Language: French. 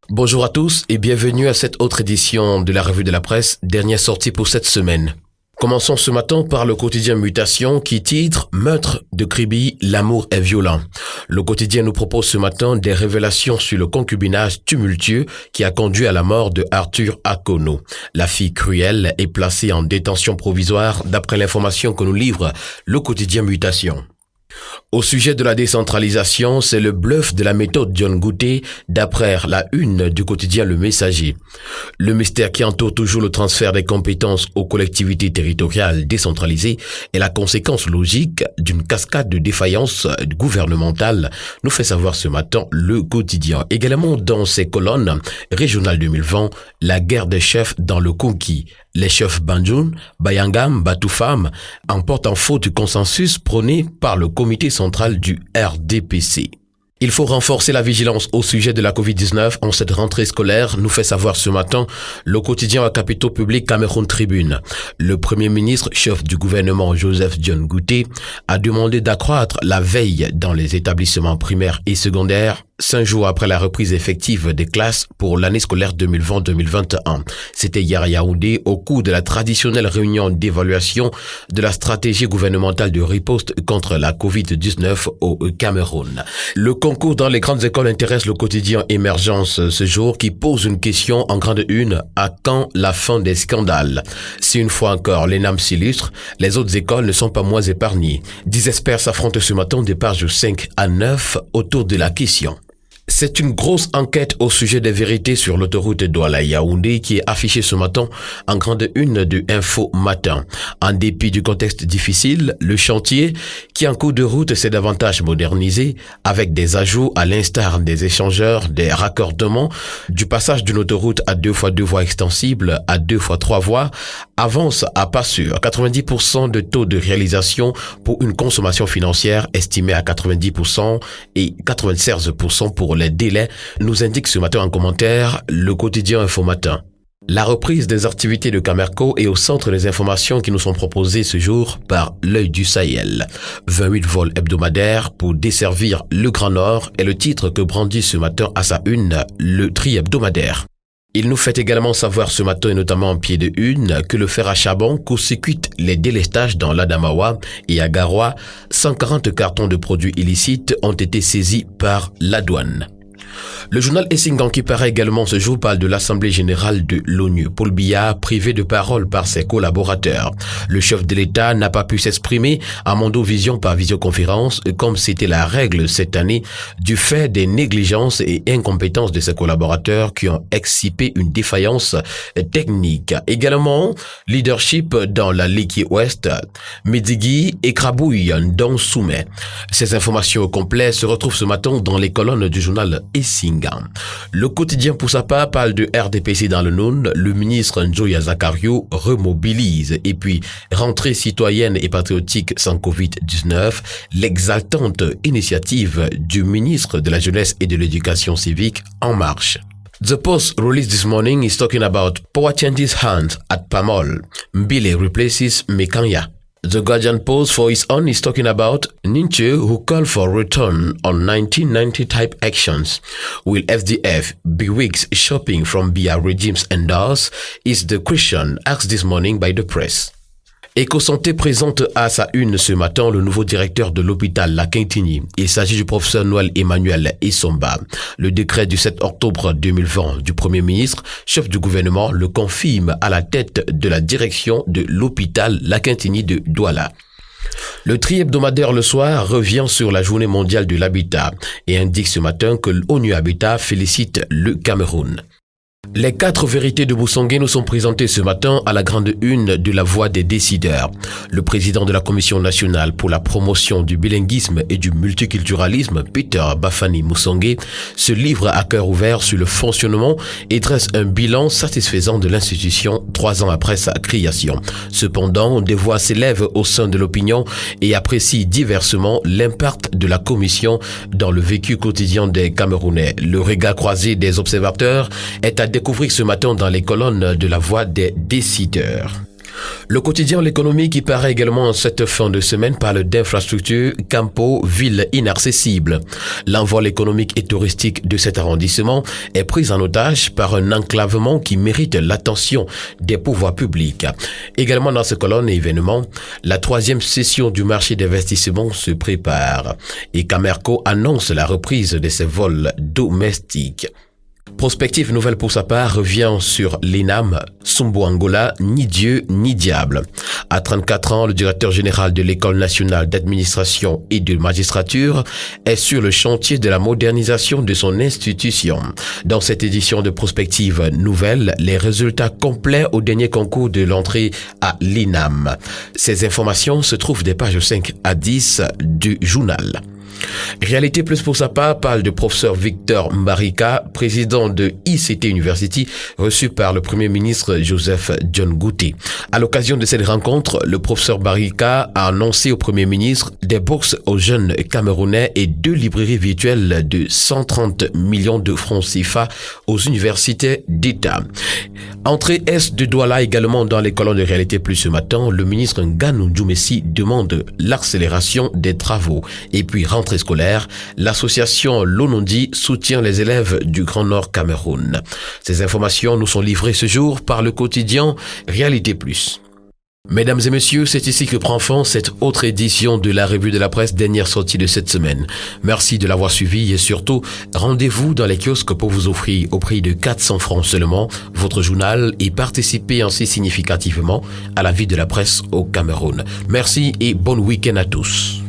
Bonjour à tous et bienvenue à cette autre édition de la Revue de la Presse, dernière sortie pour cette semaine. Commençons ce matin par le quotidien Mutation qui titre « Meurtre de Kribi, l'amour est violent ». Le quotidien nous propose ce matin des révélations sur le concubinage tumultueux qui a conduit à la mort de Arthur Akono. La fille cruelle est placée en détention provisoire d'après l'information que nous livre le quotidien Mutation. Au sujet de la décentralisation, c'est le bluff de la méthode John Gouté d'après la une du quotidien Le Messager. Le mystère qui entoure toujours le transfert des compétences aux collectivités territoriales décentralisées est la conséquence logique d'une cascade de défaillances gouvernementales, nous fait savoir ce matin le quotidien. Également dans ses colonnes, Régional 2020, la guerre des chefs dans le conquis. Les chefs Banjoun, Bayangam, Batoufam emportent en faute du consensus prôné par le comité central du RDPC. Il faut renforcer la vigilance au sujet de la Covid-19 en cette rentrée scolaire, nous fait savoir ce matin le quotidien à capitaux publics Cameroun Tribune. Le Premier ministre, chef du gouvernement Joseph John Gouté, a demandé d'accroître la veille dans les établissements primaires et secondaires 5 jours après la reprise effective des classes pour l'année scolaire 2020-2021. C'était hier à Yaoundé au cours de la traditionnelle réunion d'évaluation de la stratégie gouvernementale de riposte contre la Covid-19 au Cameroun. Le concours dans les grandes écoles intéresse le quotidien Émergence ce jour qui pose une question en grande une: à quand la fin des scandales? Si une fois encore l'ENAM s'illustre, les autres écoles ne sont pas moins épargnées. 10 experts s'affrontent ce matin des pages 5 à 9 autour de la question. C'est une grosse enquête au sujet des vérités sur l'autoroute Douala-Yaoundé qui est affichée ce matin en grande une de Info Matin. En dépit du contexte difficile, le chantier qui en cours de route s'est davantage modernisé avec des ajouts à l'instar des échangeurs, des raccordements, du passage d'une autoroute à 2x2 voies extensibles à 2x3 voies avance à pas sûr. 90% de taux de réalisation pour une consommation financière estimée à 90% et 96% pour les délais, nous indique ce matin en commentaire le quotidien Info Matin. La reprise des activités de Camerco est au centre des informations qui nous sont proposées ce jour par l'Œil du Sahel. 28 vols hebdomadaires pour desservir le Grand Nord est le titre que brandit ce matin à sa une le Tri hebdomadaire. Il nous fait également savoir ce matin, et notamment en pied de une, que le fer à charbon court-circuite les délestages dans l'Adamawa et à Garoua. 140 cartons de produits illicites ont été saisis par la douane. Le journal Essingan qui paraît également ce jour parle de l'Assemblée générale de l'ONU. Paul Biya, privé de parole par ses collaborateurs. Le chef de l'État n'a pas pu s'exprimer à Mondovision par visioconférence comme c'était la règle cette année du fait des négligences et incompétences de ses collaborateurs qui ont excipé une défaillance technique. Également, leadership dans la Liki Ouest, Medigui et Krabouille dans Soumet. Ces informations au complet se retrouvent ce matin dans les colonnes du journal Essingan. Le quotidien pour sa part parle de RDPC dans le Noun. Le ministre Njoya Zakario remobilise. Et puis, rentrée citoyenne et patriotique sans Covid-19, l'exaltante initiative du ministre de la Jeunesse et de l'Éducation civique En Marche. The Post released this morning is talking about power changes hands at Pamol. Mbile replaces Mekanya. The Guardian Post for its own is talking about Ninche who called for return on 1990 type actions. Will FDF bewitch shopping from Biya regimes endorse? Is the question asked this morning by the press. Ecosanté présente à sa une ce matin le nouveau directeur de l'hôpital La Quintini. Il s'agit du professeur Noël Emmanuel Essomba. Le décret du 7 octobre 2020 du Premier ministre, chef du gouvernement, le confirme à la tête de la direction de l'hôpital La Quintini de Douala. Le Tri hebdomadaire le soir revient sur la journée mondiale de l'habitat et indique ce matin que l'ONU Habitat félicite le Cameroun. Les 4 vérités de Boussongué nous sont présentées ce matin à la grande une de la Voix des décideurs. Le président de la Commission nationale pour la promotion du bilinguisme et du multiculturalisme, Peter Bafani Moussongué, se livre à cœur ouvert sur le fonctionnement et dresse un bilan satisfaisant de l'institution 3 ans après sa création. Cependant, des voix s'élèvent au sein de l'opinion et apprécient diversement l'impact de la Commission dans le vécu quotidien des Camerounais. Le regard croisé des observateurs est à découvrir ce matin dans les colonnes de la Voix des décideurs. Le quotidien L'économie qui paraît également en cette fin de semaine parle d'infrastructures, Campo, ville inaccessible. L'envol économique et touristique de cet arrondissement est pris en otage par un enclavement qui mérite l'attention des pouvoirs publics. Également dans ce colonne événement, la 3e session du marché d'investissement se prépare et Camerco annonce la reprise de ses vols domestiques. Prospective nouvelle pour sa part revient sur l'ENAM, Sumbo Angola, ni Dieu ni diable. À 34 ans, le directeur général de l'École nationale d'administration et de magistrature est sur le chantier de la modernisation de son institution. Dans cette édition de Prospective nouvelle, les résultats complets au dernier concours de l'entrée à l'ENAM. Ces informations se trouvent des pages 5 à 10 du journal. Réalité Plus pour sa part parle du professeur Victor Mbarika, président de ICT University, reçu par le Premier ministre Joseph John Gouté. À l'occasion de cette rencontre, le professeur Mbarika a annoncé au Premier ministre des bourses aux jeunes Camerounais et 2 librairies virtuelles de 130 millions de francs CFA aux universités d'État. Entrée est de Douala également dans les colonnes de Réalité Plus ce matin, le ministre Nganou Djoumessi demande l'accélération des travaux. Et puis rentrée scolaire, l'association Lonondi soutient les élèves du Grand Nord Cameroun. Ces informations nous sont livrées ce jour par le quotidien Réalité Plus. Mesdames et messieurs, c'est ici que prend fin cette autre édition de la Revue de la Presse, dernière sortie de cette semaine. Merci de l'avoir suivi et surtout, rendez-vous dans les kiosques pour vous offrir au prix de 400 francs seulement votre journal et participer ainsi significativement à la vie de la presse au Cameroun. Merci et bon week-end à tous.